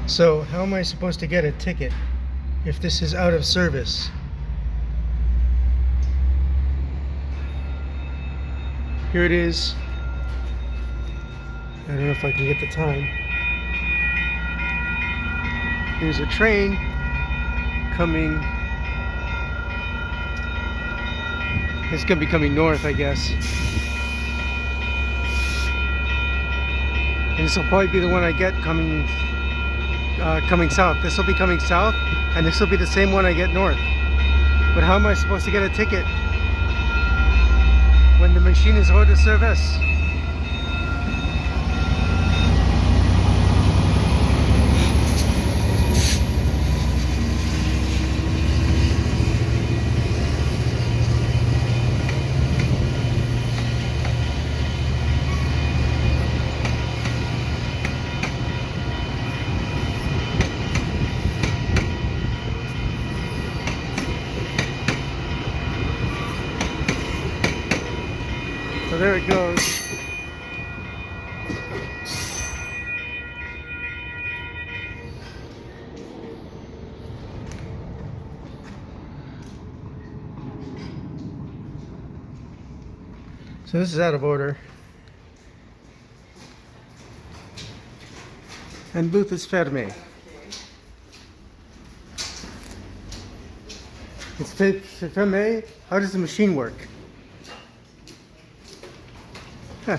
So how am I supposed to get a ticket if this is out of service? Here it is. I don't know if I can get the time. Here's a train coming. It's gonna be coming north, I guess. And this will probably be the one I get coming south. This will be coming south, and this will be the same one I get north. But how am I supposed to get a ticket when the machine is out of service? So there it goes. So this is out of order. And booth is fermé. It's fermé. How does the machine work? Huh.